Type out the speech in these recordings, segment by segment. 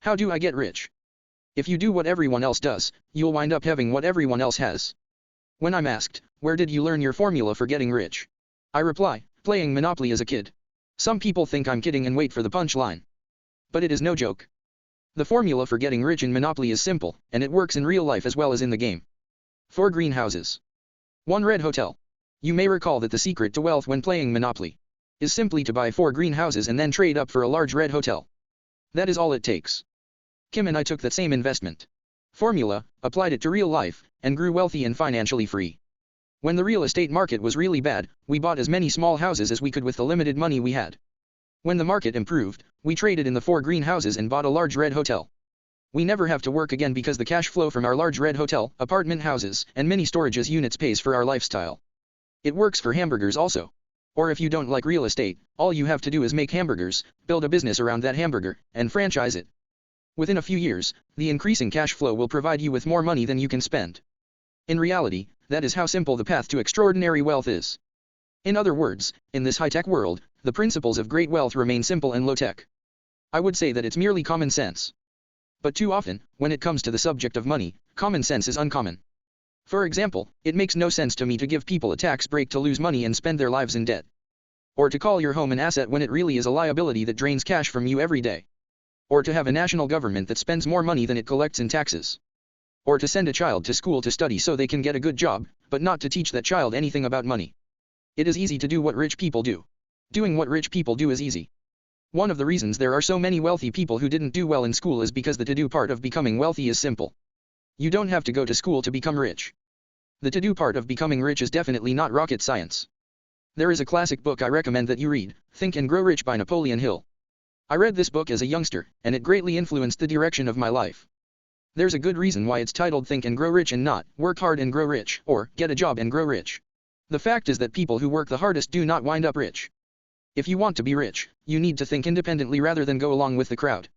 How do I get rich? If you do what everyone else does, you'll wind up having what everyone else has. When I'm asked, where did you learn your formula for getting rich? I reply, playing Monopoly as a kid. Some people think I'm kidding and wait for the punchline. But it is no joke. The formula for getting rich in Monopoly is simple, and it works in real life as well as in the game. 4 greenhouses. 1 red hotel. You may recall that the secret to wealth when playing Monopoly is simply to buy 4 greenhouses and then trade up for a large red hotel. That is all it takes. Kim and I took that same investment formula, applied it to real life, and grew wealthy and financially free. When the real estate market was really bad, we bought as many small houses as we could with the limited money we had. When the market improved, we traded in the 4 greenhouses and bought a large red hotel. We never have to work again because the cash flow from our large red hotel, apartment houses, and mini storages units pays for our lifestyle. It works for hamburgers also. Or if you don't like real estate, all you have to do is make hamburgers, build a business around that hamburger, and franchise it. Within a few years, the increasing cash flow will provide you with more money than you can spend. In reality, that is how simple the path to extraordinary wealth is. In other words, in this high-tech world, the principles of great wealth remain simple and low-tech. I would say that it's merely common sense. But too often, when it comes to the subject of money, common sense is uncommon. For example, it makes no sense to me to give people a tax break to lose money and spend their lives in debt. Or to call your home an asset when it really is a liability that drains cash from you every day. Or to have a national government that spends more money than it collects in taxes. Or to send a child to school to study so they can get a good job, but not to teach that child anything about money. It is easy to do what rich people do. Doing what rich people do is easy. One of the reasons there are so many wealthy people who didn't do well in school is because the to-do part of becoming wealthy is simple. You don't have to go to school to become rich. The to-do part of becoming rich is definitely not rocket science. There is a classic book I recommend that you read, Think and Grow Rich by Napoleon Hill. I read this book as a youngster, and it greatly influenced the direction of my life. There's a good reason why it's titled Think and Grow Rich and not Work Hard and Grow Rich, or Get a Job and Grow Rich. The fact is that people who work the hardest do not wind up rich. If you want to be rich, you need to think independently rather than go along with the crowd.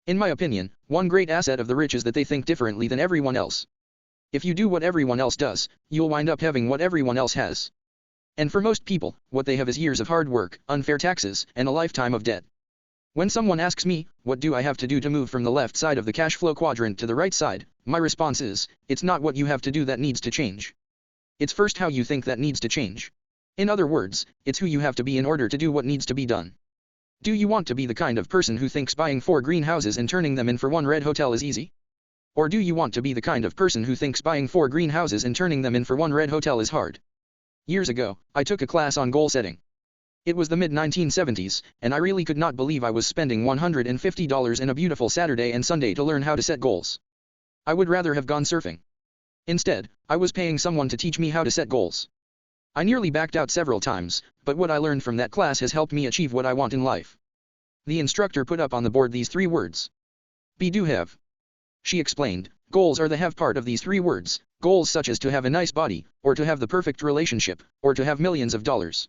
In my opinion, one great asset of the rich is that they think differently than everyone else. If you do what everyone else does, you'll wind up having what everyone else has. And for most people, what they have is years of hard work, unfair taxes, and a lifetime of debt. When someone asks me, what do I have to do to move from the left side of the cash flow quadrant to the right side, my response is, it's not what you have to do that needs to change. It's first how you think that needs to change. In other words, it's who you have to be in order to do what needs to be done. Do you want to be the kind of person who thinks buying 4 greenhouses and turning them in for 1 red hotel is easy? Or do you want to be the kind of person who thinks buying 4 greenhouses and turning them in for 1 red hotel is hard? Years ago, I took a class on goal setting. It was the mid-1970s, and I really could not believe I was spending $150 in a beautiful Saturday and Sunday to learn how to set goals. I would rather have gone surfing. Instead, I was paying someone to teach me how to set goals. I nearly backed out several times, but what I learned from that class has helped me achieve what I want in life. The instructor put up on the board these 3 words. Be, do, have. She explained, goals are the have part of these 3 words, goals such as to have a nice body, or to have the perfect relationship, or to have millions of dollars.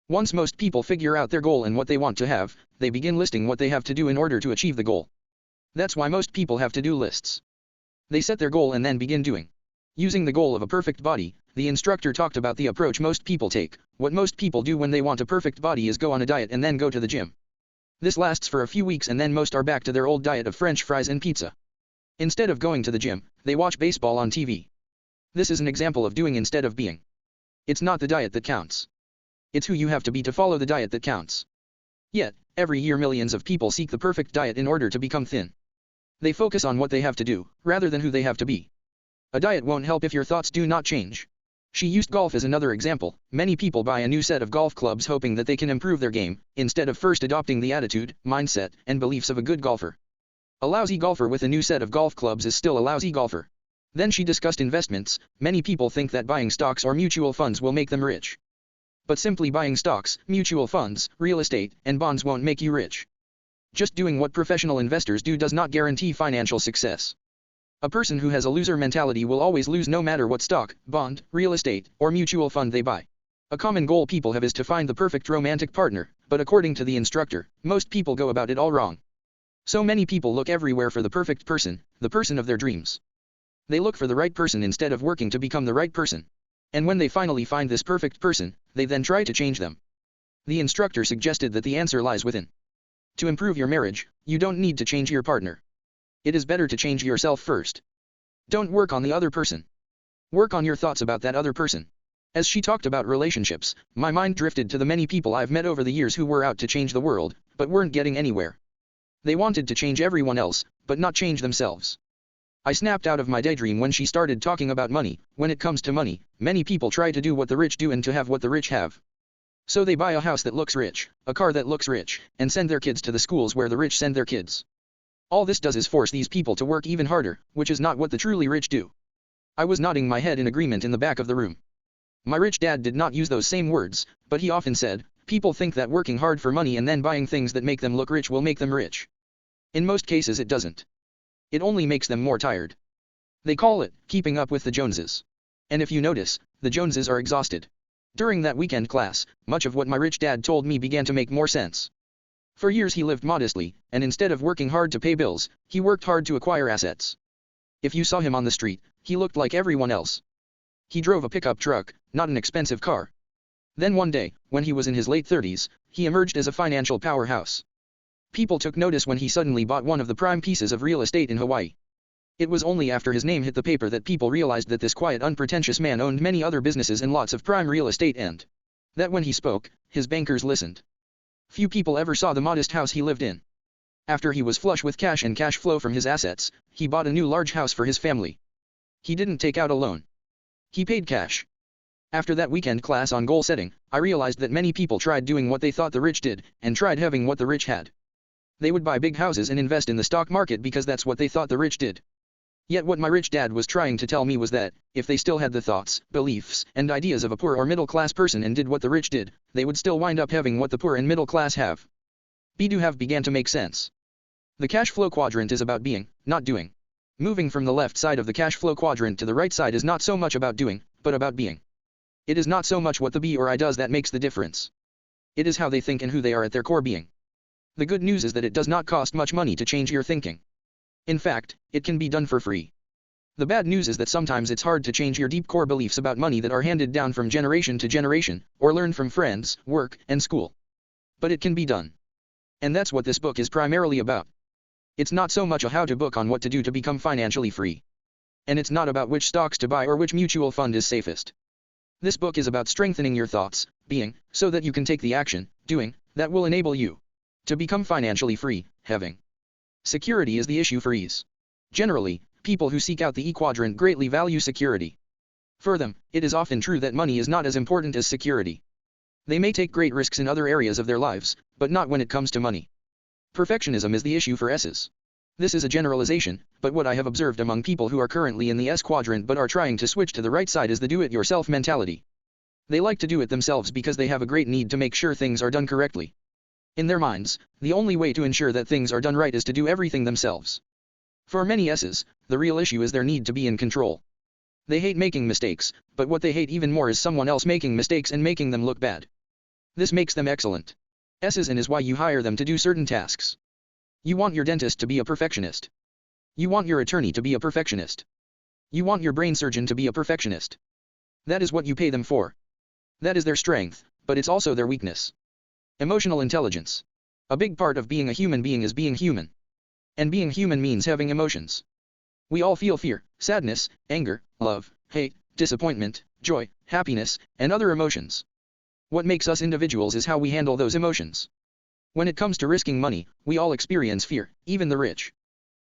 Once most people figure out their goal and what they want to have, they begin listing what they have to do in order to achieve the goal. That's why most people have to-do lists. They set their goal and then begin doing. Using the goal of a perfect body, the instructor talked about the approach most people take. What most people do when they want a perfect body is go on a diet and then go to the gym. This lasts for a few weeks and then most are back to their old diet of French fries and pizza. Instead of going to the gym, they watch baseball on TV. This is an example of doing instead of being. It's not the diet that counts. It's who you have to be to follow the diet that counts. Yet, every year millions of people seek the perfect diet in order to become thin. They focus on what they have to do, rather than who they have to be. A diet won't help if your thoughts do not change. She used golf as another example. Many people buy a new set of golf clubs hoping that they can improve their game, instead of first adopting the attitude, mindset, and beliefs of a good golfer. A lousy golfer with a new set of golf clubs is still a lousy golfer. Then she discussed investments. Many people think that buying stocks or mutual funds will make them rich. But simply buying stocks, mutual funds, real estate, and bonds won't make you rich. Just doing what professional investors do does not guarantee financial success. A person who has a loser mentality will always lose no matter what stock, bond, real estate, or mutual fund they buy. A common goal people have is to find the perfect romantic partner, but according to the instructor, most people go about it all wrong. So many people look everywhere for the perfect person, the person of their dreams. They look for the right person instead of working to become the right person. And when they finally find this perfect person, they then try to change them. The instructor suggested that the answer lies within. To improve your marriage, you don't need to change your partner. It is better to change yourself first. Don't work on the other person. Work on your thoughts about that other person. As she talked about relationships, my mind drifted to the many people I've met over the years who were out to change the world, but weren't getting anywhere. They wanted to change everyone else, but not change themselves. I snapped out of my daydream when she started talking about money. When it comes to money, many people try to do what the rich do and to have what the rich have. So they buy a house that looks rich, a car that looks rich, and send their kids to the schools where the rich send their kids. All this does is force these people to work even harder, which is not what the truly rich do. I was nodding my head in agreement in the back of the room. My rich dad did not use those same words, but he often said, people think that working hard for money and then buying things that make them look rich will make them rich. In most cases it doesn't. It only makes them more tired. They call it keeping up with the Joneses. And if you notice, the Joneses are exhausted. During that weekend class, much of what my rich dad told me began to make more sense. For years he lived modestly, and instead of working hard to pay bills, he worked hard to acquire assets. If you saw him on the street, he looked like everyone else. He drove a pickup truck, not an expensive car. Then one day, when he was in his late 30s, he emerged as a financial powerhouse. People took notice when he suddenly bought one of the prime pieces of real estate in Hawaii. It was only after his name hit the paper that people realized that this quiet, unpretentious man owned many other businesses and lots of prime real estate, and that when he spoke, his bankers listened. Few people ever saw the modest house he lived in. After he was flush with cash and cash flow from his assets, he bought a new large house for his family. He didn't take out a loan. He paid cash. After that weekend class on goal setting, I realized that many people tried doing what they thought the rich did, and tried having what the rich had. They would buy big houses and invest in the stock market because that's what they thought the rich did. Yet what my rich dad was trying to tell me was that, if they still had the thoughts, beliefs, and ideas of a poor or middle class person and did what the rich did, they would still wind up having what the poor and middle class have. Do have began to make sense. The cash flow quadrant is about being, not doing. Moving from the left side of the cash flow quadrant to the right side is not so much about doing, but about being. It is not so much what the be or I does that makes the difference. It is how they think and who they are at their core being. The good news is that it does not cost much money to change your thinking. In fact, it can be done for free. The bad news is that sometimes it's hard to change your deep core beliefs about money that are handed down from generation to generation, or learned from friends, work, and school. But it can be done. And that's what this book is primarily about. It's not so much a how-to book on what to do to become financially free. And it's not about which stocks to buy or which mutual fund is safest. This book is about strengthening your thoughts, being, so that you can take the action, doing, that will enable you to become financially free, having. Security is the issue for ease. Generally, people who seek out the E-quadrant greatly value security. For them, it is often true that money is not as important as security. They may take great risks in other areas of their lives, but not when it comes to money. Perfectionism is the issue for S's. This is a generalization, but what I have observed among people who are currently in the S quadrant but are trying to switch to the right side is the do-it-yourself mentality. They like to do it themselves because they have a great need to make sure things are done correctly. In their minds, the only way to ensure that things are done right is to do everything themselves. For many S's, the real issue is their need to be in control. They hate making mistakes, but what they hate even more is someone else making mistakes and making them look bad. This makes them excellent S's and is why you hire them to do certain tasks. You want your dentist to be a perfectionist. You want your attorney to be a perfectionist. You want your brain surgeon to be a perfectionist. That is what you pay them for. That is their strength, but it's also their weakness. Emotional intelligence. A big part of being a human being is being human. And being human means having emotions. We all feel fear, sadness, anger, love, hate, disappointment, joy, happiness, and other emotions. What makes us individuals is how we handle those emotions. When it comes to risking money, we all experience fear, even the rich.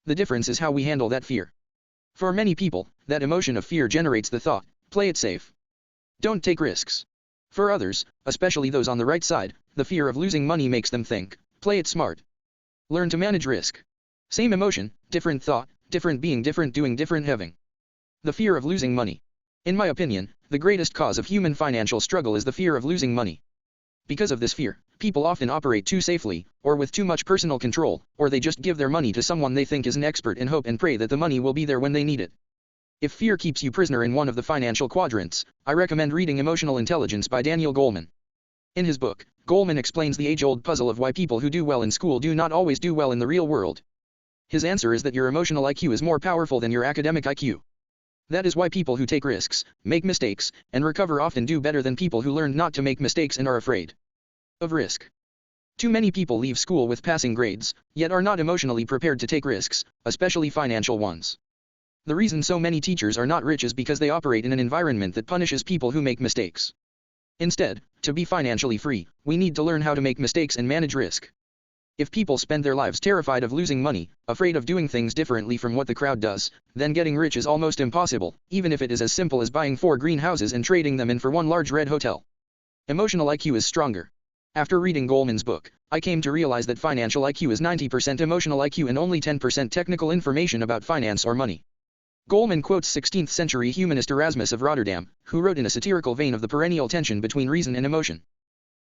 The difference is how we handle that fear. For many people, that emotion of fear generates the thought, play it safe. Don't take risks. For others, especially those on the right side, the fear of losing money makes them think, play it smart. Learn to manage risk. Same emotion, different thought, different being, different doing, different having. The fear of losing money. In my opinion, the greatest cause of human financial struggle is the fear of losing money. Because of this fear, people often operate too safely, or with too much personal control, or they just give their money to someone they think is an expert and hope and pray that the money will be there when they need it. If fear keeps you prisoner in one of the financial quadrants, I recommend reading Emotional Intelligence by Daniel Goleman. In his book, Goleman explains the age-old puzzle of why people who do well in school do not always do well in the real world. His answer is that your emotional IQ is more powerful than your academic IQ. That is why people who take risks, make mistakes, and recover often do better than people who learned not to make mistakes and are afraid of risk. Too many people leave school with passing grades, yet are not emotionally prepared to take risks, especially financial ones. The reason so many teachers are not rich is because they operate in an environment that punishes people who make mistakes. Instead, to be financially free, we need to learn how to make mistakes and manage risk. If people spend their lives terrified of losing money, afraid of doing things differently from what the crowd does, then getting rich is almost impossible, even if it is as simple as buying 4 greenhouses and trading them in for one large red hotel. Emotional IQ is stronger. After reading Goleman's book, I came to realize that financial IQ is 90% emotional IQ and only 10% technical information about finance or money. Goleman quotes 16th-century humanist Erasmus of Rotterdam, who wrote in a satirical vein of the perennial tension between reason and emotion.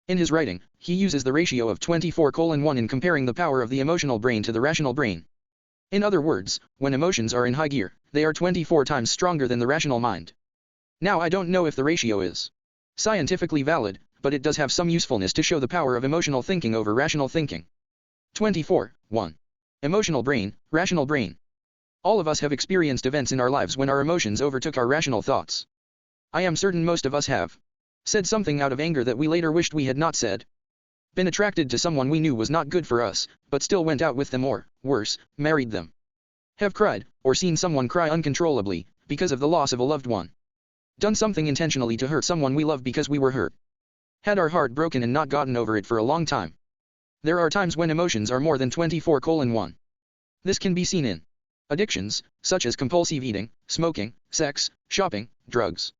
In his writing, he uses the ratio of 24:1 in comparing the power of the emotional brain to the rational brain. In other words, when emotions are in high gear, they are 24 times stronger than the rational mind. Now I don't know if the ratio is scientifically valid, but it does have some usefulness to show the power of emotional thinking over rational thinking. 24:1. Emotional brain, rational brain. All of us have experienced events in our lives when our emotions overtook our rational thoughts. I am certain most of us have said something out of anger that we later wished we had not said. Been attracted to someone we knew was not good for us, but still went out with them or, worse, married them. Have cried, or seen someone cry uncontrollably, because of the loss of a loved one. Done something intentionally to hurt someone we love because we were hurt. Had our heart broken and not gotten over it for a long time. There are times when emotions are more than 24:1. This can be seen in addictions, such as compulsive eating, smoking, sex, shopping, drugs.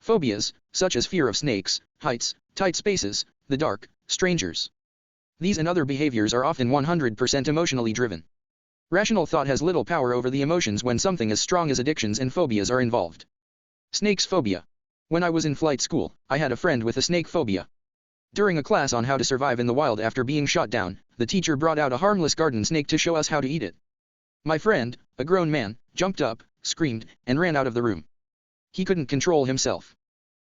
Phobias, such as fear of snakes, heights, tight spaces, the dark, strangers. These and other behaviors are often 100% emotionally driven. Rational thought has little power over the emotions when something as strong as addictions and phobias are involved. Snakes phobia. When I was in flight school, I had a friend with a snake phobia. During a class on how to survive in the wild after being shot down, the teacher brought out a harmless garden snake to show us how to eat it. My friend, a grown man, jumped up, screamed, and ran out of the room. He couldn't control himself.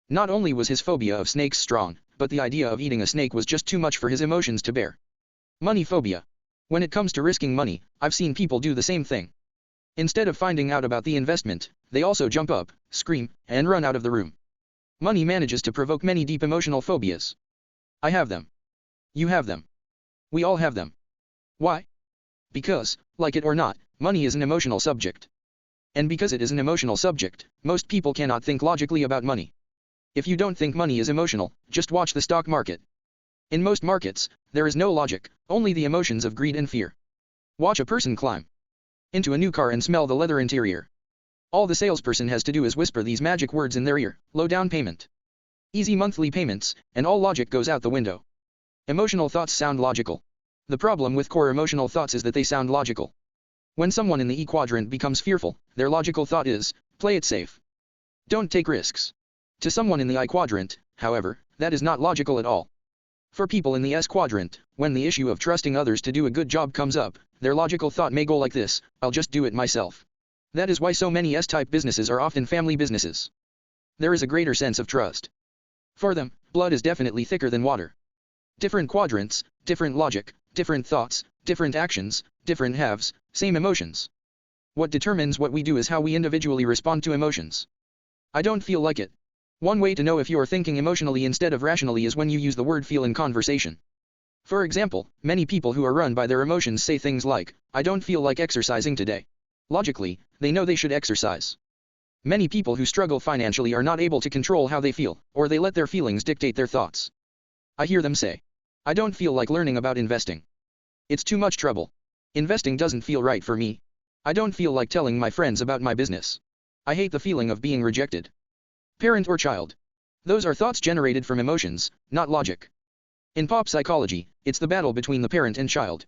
Not only was his phobia of snakes strong, but the idea of eating a snake was just too much for his emotions to bear. Money phobia. When it comes to risking money, I've seen people do the same thing. Instead of finding out about the investment, they also jump up, scream, and run out of the room. Money manages to provoke many deep emotional phobias. I have them. You have them. We all have them. Why? Because, like it or not, money is an emotional subject. And because it is an emotional subject, most people cannot think logically about money. If you don't think money is emotional, just watch the stock market. In most markets, there is no logic, only the emotions of greed and fear. Watch a person climb into a new car and smell the leather interior. All the salesperson has to do is whisper these magic words in their ear: low down payment, easy monthly payments, and all logic goes out the window. Emotional thoughts sound logical. The problem with core emotional thoughts is that they sound logical. When someone in the E quadrant becomes fearful, their logical thought is, play it safe. Don't take risks. To someone in the I quadrant, however, that is not logical at all. For people in the S quadrant, when the issue of trusting others to do a good job comes up, their logical thought may go like this: I'll just do it myself. That is why so many S-type businesses are often family businesses. There is a greater sense of trust. For them, blood is definitely thicker than water. Different quadrants, different logic, different thoughts, different actions, different halves, same emotions. What determines what we do is how we individually respond to emotions. I don't feel like it. One way to know if you are thinking emotionally instead of rationally is when you use the word feel in conversation. For example, many people who are run by their emotions say things like, I don't feel like exercising today. Logically, they know they should exercise. Many people who struggle financially are not able to control how they feel, or they let their feelings dictate their thoughts. I hear them say, I don't feel like learning about investing. It's too much trouble. Investing doesn't feel right for me. I don't feel like telling my friends about my business. I hate the feeling of being rejected. Parent or child. Those are thoughts generated from emotions, not logic. In pop psychology, it's the battle between the parent and child.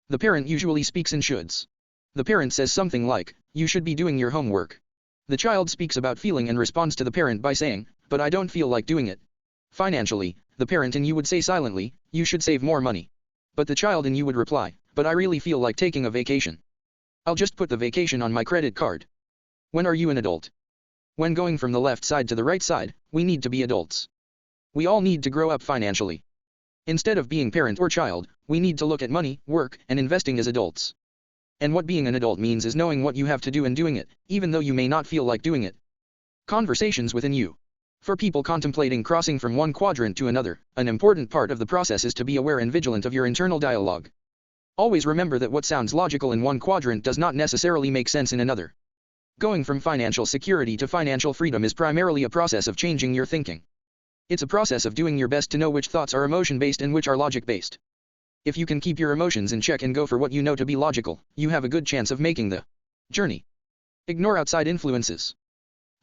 The parent usually speaks in shoulds. The parent says something like, you should be doing your homework. The child speaks about feeling and responds to the parent by saying, but I don't feel like doing it. Financially, the parent in you would say silently, you should save more money. But the child in you would reply, but I really feel like taking a vacation. I'll just put the vacation on my credit card. When are you an adult? When going from the left side to the right side, we need to be adults. We all need to grow up financially. Instead of being parent or child, we need to look at money, work, and investing as adults. And what being an adult means is knowing what you have to do and doing it, even though you may not feel like doing it. Conversations within you. For people contemplating crossing from one quadrant to another, an important part of the process is to be aware and vigilant of your internal dialogue. Always remember that what sounds logical in one quadrant does not necessarily make sense in another. Going from financial security to financial freedom is primarily a process of changing your thinking. It's a process of doing your best to know which thoughts are emotion-based and which are logic-based. If you can keep your emotions in check and go for what you know to be logical, you have a good chance of making the journey. Ignore outside influences.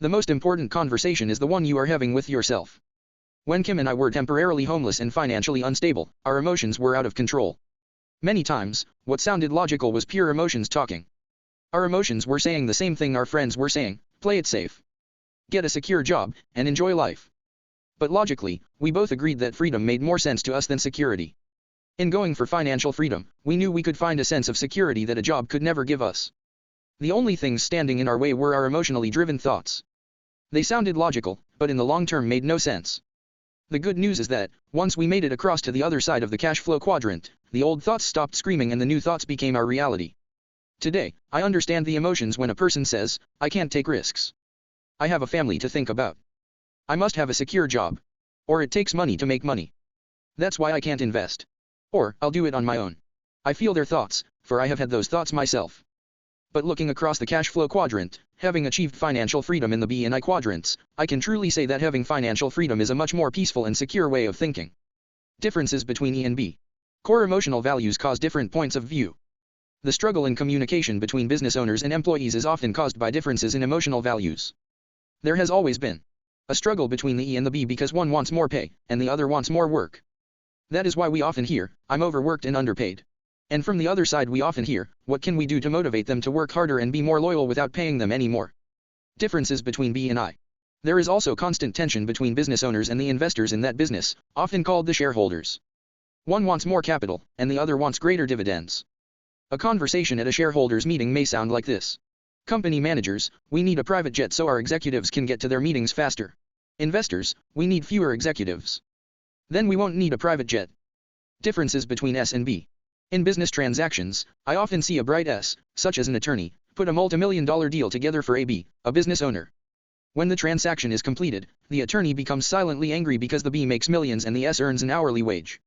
The most important conversation is the one you are having with yourself. When Kim and I were temporarily homeless and financially unstable, our emotions were out of control. Many times, what sounded logical was pure emotions talking. Our emotions were saying the same thing our friends were saying: play it safe, get a secure job, and enjoy life. But logically, we both agreed that freedom made more sense to us than security. In going for financial freedom, we knew we could find a sense of security that a job could never give us. The only things standing in our way were our emotionally driven thoughts. They sounded logical, but in the long term made no sense. The good news is that, once we made it across to the other side of the cash flow quadrant, the old thoughts stopped screaming and the new thoughts became our reality. Today, I understand the emotions when a person says, "I can't take risks. I have a family to think about. I must have a secure job." Or "it takes money to make money. That's why I can't invest." Or "I'll do it on my own." I feel their thoughts, for I have had those thoughts myself. But looking across the cash flow quadrant, having achieved financial freedom in the B and I quadrants, I can truly say that having financial freedom is a much more peaceful and secure way of thinking. Differences between E and B. Core emotional values cause different points of view. The struggle in communication between business owners and employees is often caused by differences in emotional values. There has always been a struggle between the E and the B because one wants more pay, and the other wants more work. That is why we often hear, "I'm overworked and underpaid." And from the other side we often hear, "What can we do to motivate them to work harder and be more loyal without paying them any more?" Differences between B and I. There is also constant tension between business owners and the investors in that business, often called the shareholders. One wants more capital, and the other wants greater dividends. A conversation at a shareholders meeting may sound like this. Company managers, "We need a private jet so our executives can get to their meetings faster." Investors, "We need fewer executives. Then we won't need a private jet." Differences between S and B. In business transactions, I often see a bright S, such as an attorney, put a multi-million-dollar deal together for a B, a business owner. When the transaction is completed, the attorney becomes silently angry because the B makes millions and the S earns an hourly wage.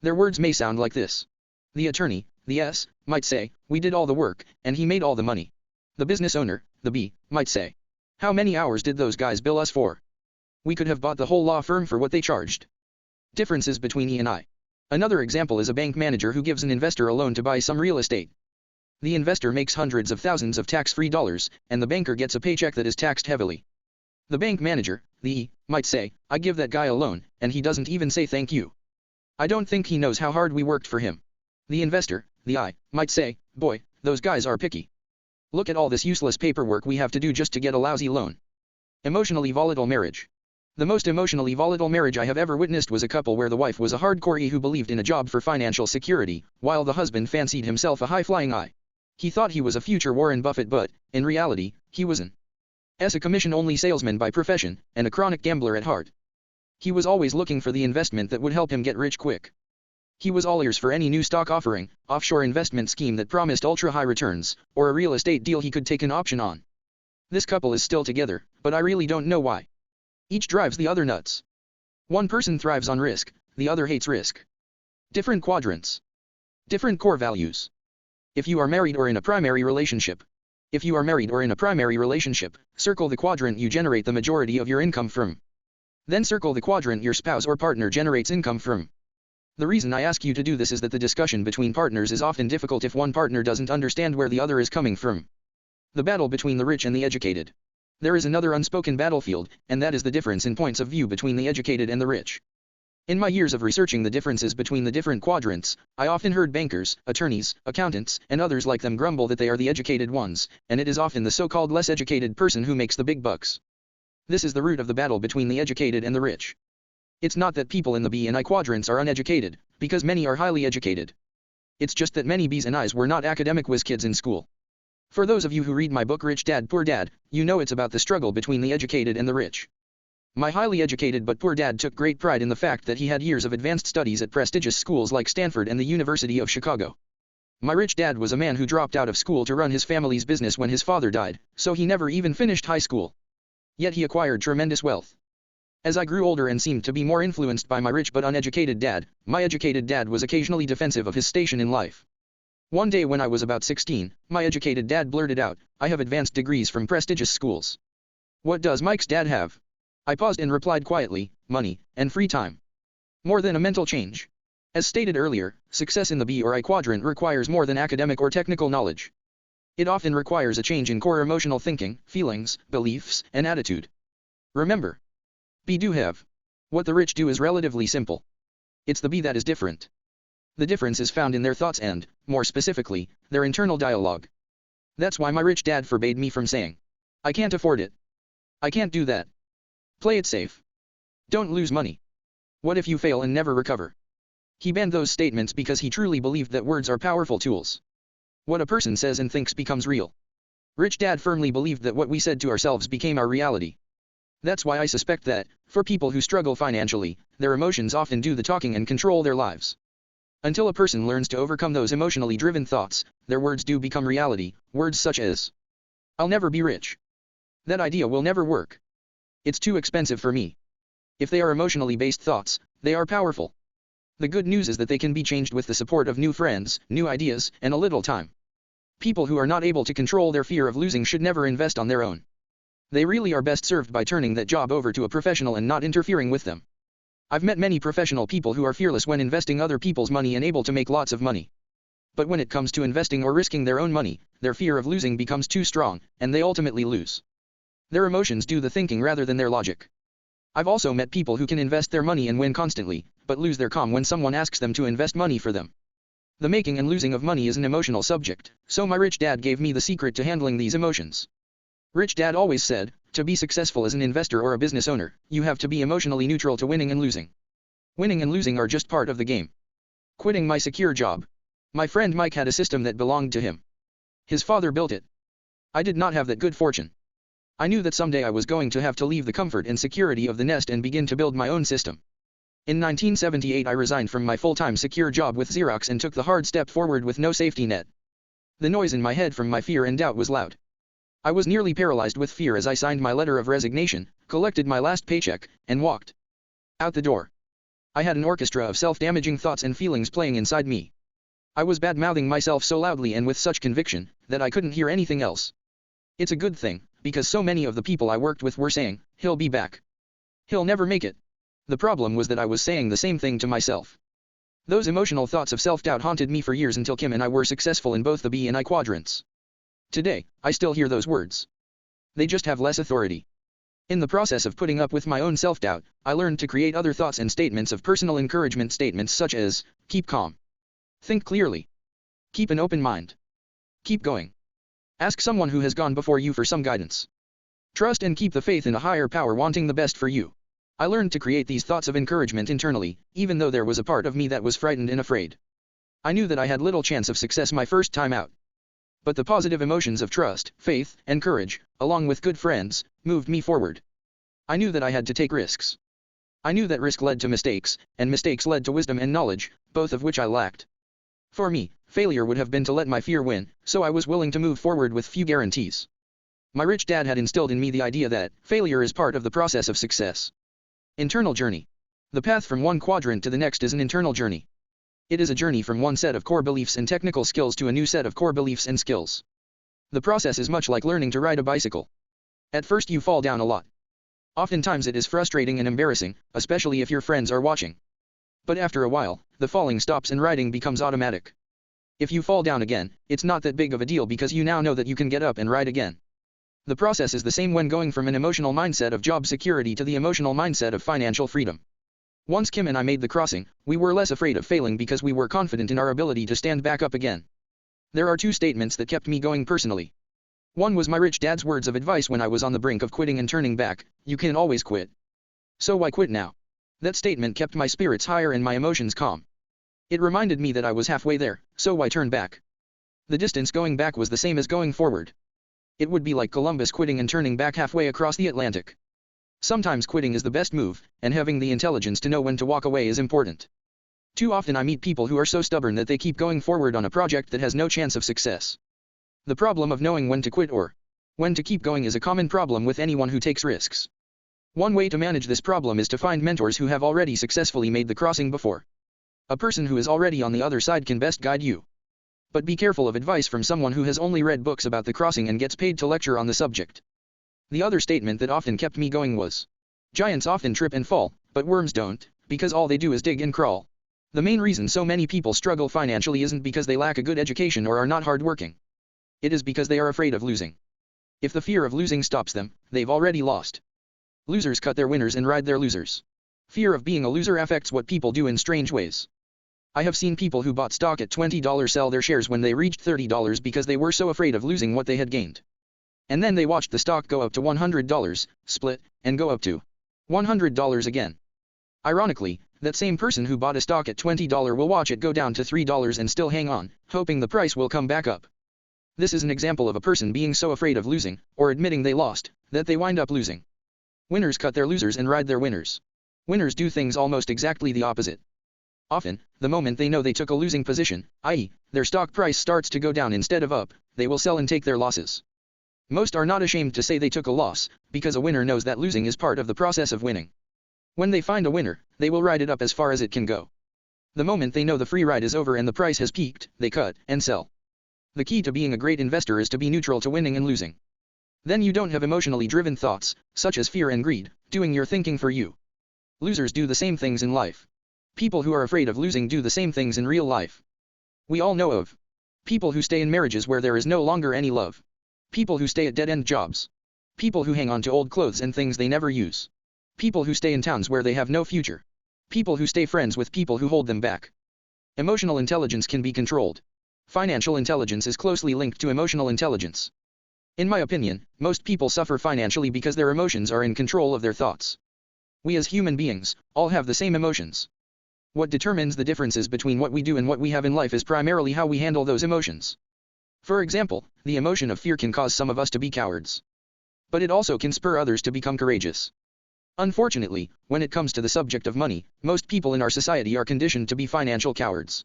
Their words may sound like this. The attorney, the S, might say, "We did all the work, and he made all the money." The business owner, the B, might say, "How many hours did those guys bill us for? We could have bought the whole law firm for what they charged." Differences between E and I. Another example is a bank manager who gives an investor a loan to buy some real estate. The investor makes hundreds of thousands of tax-free dollars, and the banker gets a paycheck that is taxed heavily. The bank manager, the E, might say, "I give that guy a loan, and he doesn't even say thank you. I don't think he knows how hard we worked for him." The investor, the I, might say, "Boy, those guys are picky. Look at all this useless paperwork we have to do just to get a lousy loan." Emotionally volatile marriage. The most emotionally volatile marriage I have ever witnessed was a couple where the wife was a hardcore E who believed in a job for financial security, while the husband fancied himself a high-flying I. He thought he was a future Warren Buffett but, in reality, he was an S, a commission-only salesman by profession, and a chronic gambler at heart. He was always looking for the investment that would help him get rich quick. He was all ears for any new stock offering, offshore investment scheme that promised ultra-high returns, or a real estate deal he could take an option on. This couple is still together, but I really don't know why. Each drives the other nuts. One person thrives on risk, the other hates risk. Different quadrants. Different core values. If you are married or in a primary relationship. If you are married or in a primary relationship, circle the quadrant you generate the majority of your income from. Then circle the quadrant your spouse or partner generates income from. The reason I ask you to do this is that the discussion between partners is often difficult if one partner doesn't understand where the other is coming from. The battle between the rich and the educated. There is another unspoken battlefield, and that is the difference in points of view between the educated and the rich. In my years of researching the differences between the different quadrants, I often heard bankers, attorneys, accountants, and others like them grumble that they are the educated ones, and it is often the so-called less educated person who makes the big bucks. This is the root of the battle between the educated and the rich. It's not that people in the B and I quadrants are uneducated, because many are highly educated. It's just that many B's and I's were not academic whiz kids in school. For those of you who read my book Rich Dad Poor Dad, you know it's about the struggle between the educated and the rich. My highly educated but poor dad took great pride in the fact that he had years of advanced studies at prestigious schools like Stanford and the University of Chicago. My rich dad was a man who dropped out of school to run his family's business when his father died, so he never even finished high school. Yet he acquired tremendous wealth. As I grew older and seemed to be more influenced by my rich but uneducated dad, my educated dad was occasionally defensive of his station in life. One day when I was about 16, my educated dad blurted out, "I have advanced degrees from prestigious schools." "What does Mike's dad have?" I paused and replied quietly, "Money, and free time." More than a mental change. As stated earlier, success in the B or I quadrant requires more than academic or technical knowledge. It often requires a change in core emotional thinking, feelings, beliefs, and attitude. Remember, B do have. What the rich do is relatively simple. It's the B that is different. The difference is found in their thoughts and, more specifically, their internal dialogue. That's why my rich dad forbade me from saying, "I can't afford it. I can't do that. Play it safe. Don't lose money. What if you fail and never recover?" He banned those statements because he truly believed that words are powerful tools. What a person says and thinks becomes real. Rich Dad firmly believed that what we said to ourselves became our reality. That's why I suspect that, for people who struggle financially, their emotions often do the talking and control their lives. Until a person learns to overcome those emotionally driven thoughts, their words do become reality, words such as, "I'll never be rich. That idea will never work. It's too expensive for me." If they are emotionally based thoughts, they are powerful. The good news is that they can be changed with the support of new friends, new ideas, and a little time. People who are not able to control their fear of losing should never invest on their own. They really are best served by turning that job over to a professional and not interfering with them. I've met many professional people who are fearless when investing other people's money and able to make lots of money. But when it comes to investing or risking their own money, their fear of losing becomes too strong, and they ultimately lose. Their emotions do the thinking rather than their logic. I've also met people who can invest their money and win constantly, but lose their calm when someone asks them to invest money for them. The making and losing of money is an emotional subject, so my rich dad gave me the secret to handling these emotions. Rich Dad always said, to be successful as an investor or a business owner, you have to be emotionally neutral to winning and losing. Winning and losing are just part of the game. Quitting my secure job. My friend Mike had a system that belonged to him. His father built it. I did not have that good fortune. I knew that someday I was going to have to leave the comfort and security of the nest and begin to build my own system. In 1978 I resigned from my full-time secure job with Xerox and took the hard step forward with no safety net. The noise in my head from my fear and doubt was loud. I was nearly paralyzed with fear as I signed my letter of resignation, collected my last paycheck, and walked out the door. I had an orchestra of self-damaging thoughts and feelings playing inside me. I was bad-mouthing myself so loudly and with such conviction, that I couldn't hear anything else. It's a good thing, because so many of the people I worked with were saying, "He'll be back. He'll never make it." The problem was that I was saying the same thing to myself. Those emotional thoughts of self-doubt haunted me for years until Kim and I were successful in both the B and I quadrants. Today, I still hear those words. They just have less authority. In the process of putting up with my own self-doubt, I learned to create other thoughts and statements of personal encouragement statements such as, keep calm. Think clearly. Keep an open mind. Keep going. Ask someone who has gone before you for some guidance. Trust and keep the faith in a higher power wanting the best for you. I learned to create these thoughts of encouragement internally, even though there was a part of me that was frightened and afraid. I knew that I had little chance of success my first time out. But the positive emotions of trust, faith, and courage, along with good friends, moved me forward. I knew that I had to take risks. I knew that risk led to mistakes, and mistakes led to wisdom and knowledge, both of which I lacked. For me, failure would have been to let my fear win, so I was willing to move forward with few guarantees. My rich dad had instilled in me the idea that failure is part of the process of success. Internal journey. The path from one quadrant to the next is an internal journey. It is a journey from one set of core beliefs and technical skills to a new set of core beliefs and skills. The process is much like learning to ride a bicycle. At first you fall down a lot. Oftentimes it is frustrating and embarrassing, especially if your friends are watching. But after a while, the falling stops and riding becomes automatic. If you fall down again, it's not that big of a deal because you now know that you can get up and ride again. The process is the same when going from an emotional mindset of job security to the emotional mindset of financial freedom. Once Kim and I made the crossing, we were less afraid of failing because we were confident in our ability to stand back up again. There are two statements that kept me going personally. One was my rich dad's words of advice when I was on the brink of quitting and turning back, "You can always quit. So why quit now?" That statement kept my spirits higher and my emotions calm. It reminded me that I was halfway there, so why turn back? The distance going back was the same as going forward. It would be like Columbus quitting and turning back halfway across the Atlantic. Sometimes quitting is the best move, and having the intelligence to know when to walk away is important. Too often I meet people who are so stubborn that they keep going forward on a project that has no chance of success. The problem of knowing when to quit or when to keep going is a common problem with anyone who takes risks. One way to manage this problem is to find mentors who have already successfully made the crossing before. A person who is already on the other side can best guide you. But be careful of advice from someone who has only read books about the crossing and gets paid to lecture on the subject. The other statement that often kept me going was, giants often trip and fall, but worms don't, because all they do is dig and crawl. The main reason so many people struggle financially isn't because they lack a good education or are not hardworking. It is because they are afraid of losing. If the fear of losing stops them, they've already lost. Losers cut their winners and ride their losers. Fear of being a loser affects what people do in strange ways. I have seen people who bought stock at $20 sell their shares when they reached $30 because they were so afraid of losing what they had gained. And then they watched the stock go up to $100, split, and go up to $100 again. Ironically, that same person who bought a stock at $20 will watch it go down to $3 and still hang on, hoping the price will come back up. This is an example of a person being so afraid of losing, or admitting they lost, that they wind up losing. Winners cut their losers and ride their winners. Winners do things almost exactly the opposite. Often, the moment they know they took a losing position, i.e., their stock price starts to go down instead of up, they will sell and take their losses. Most are not ashamed to say they took a loss, because a winner knows that losing is part of the process of winning. When they find a winner, they will ride it up as far as it can go. The moment they know the free ride is over and the price has peaked, they cut and sell. The key to being a great investor is to be neutral to winning and losing. Then you don't have emotionally driven thoughts, such as fear and greed, doing your thinking for you. Losers do the same things in life. People who are afraid of losing do the same things in real life. We all know of people who stay in marriages where there is no longer any love. People who stay at dead-end jobs. People who hang on to old clothes and things they never use. People who stay in towns where they have no future. People who stay friends with people who hold them back. Emotional intelligence can be controlled. Financial intelligence is closely linked to emotional intelligence. In my opinion, most people suffer financially because their emotions are in control of their thoughts. We as human beings, all have the same emotions. What determines the differences between what we do and what we have in life is primarily how we handle those emotions. For example, the emotion of fear can cause some of us to be cowards. But it also can spur others to become courageous. Unfortunately, when it comes to the subject of money, most people in our society are conditioned to be financial cowards.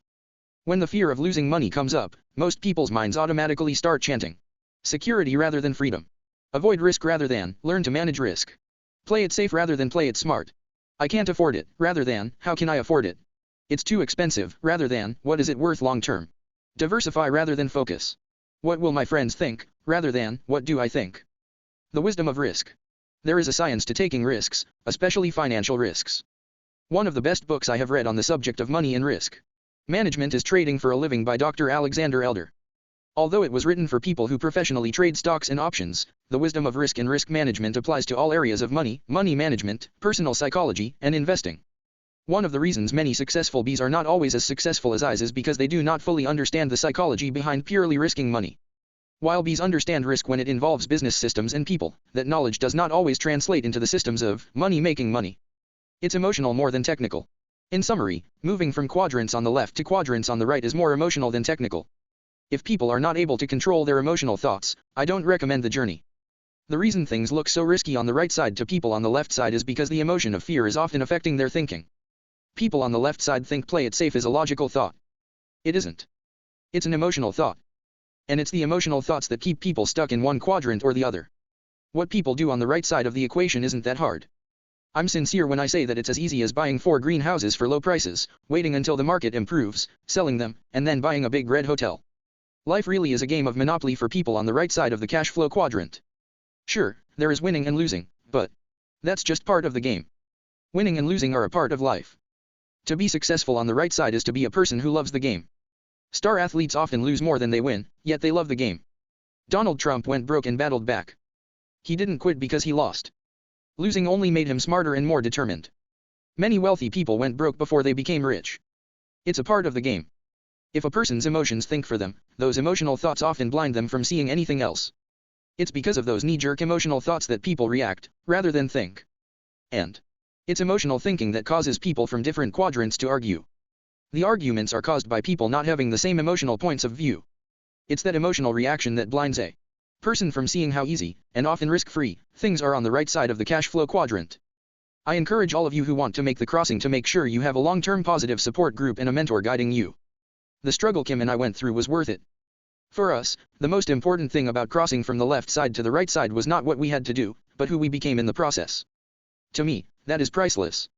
When the fear of losing money comes up, most people's minds automatically start chanting, security rather than freedom. Avoid risk rather than learn to manage risk. Play it safe rather than play it smart. I can't afford it, rather than, how can I afford it? It's too expensive, rather than, what is it worth long term? Diversify rather than focus. What will my friends think, rather than, what do I think? The wisdom of risk. There is a science to taking risks, especially financial risks. One of the best books I have read on the subject of money and risk. Management is Trading for a Living by Dr. Alexander Elder. Although it was written for people who professionally trade stocks and options, the wisdom of risk and risk management applies to all areas of money, money management, personal psychology, and investing. One of the reasons many successful bees are not always as successful as I's is because they do not fully understand the psychology behind purely risking money. While bees understand risk when it involves business systems and people, that knowledge does not always translate into the systems of money making money. It's emotional more than technical. In summary, moving from quadrants on the left to quadrants on the right is more emotional than technical. If people are not able to control their emotional thoughts, I don't recommend the journey. The reason things look so risky on the right side to people on the left side is because the emotion of fear is often affecting their thinking. People on the left side think play it safe is a logical thought. It isn't. It's an emotional thought. And it's the emotional thoughts that keep people stuck in one quadrant or the other. What people do on the right side of the equation isn't that hard. I'm sincere when I say that it's as easy as buying 4 green houses for low prices, waiting until the market improves, selling them, and then buying a big red hotel. Life really is a game of Monopoly for people on the right side of the cash flow quadrant. Sure, there is winning and losing, but that's just part of the game. Winning and losing are a part of life. To be successful on the right side is to be a person who loves the game. Star athletes often lose more than they win, yet they love the game. Donald Trump went broke and battled back. He didn't quit because he lost. Losing only made him smarter and more determined. Many wealthy people went broke before they became rich. It's a part of the game. If a person's emotions think for them, those emotional thoughts often blind them from seeing anything else. It's because of those knee-jerk emotional thoughts that people react, rather than think. And it's emotional thinking that causes people from different quadrants to argue. The arguments are caused by people not having the same emotional points of view. It's that emotional reaction that blinds a person from seeing how easy, and often risk-free, things are on the right side of the cash flow quadrant. I encourage all of you who want to make the crossing to make sure you have a long-term positive support group and a mentor guiding you. The struggle Kim and I went through was worth it. For us, the most important thing about crossing from the left side to the right side was not what we had to do, but who we became in the process. To me, that is priceless.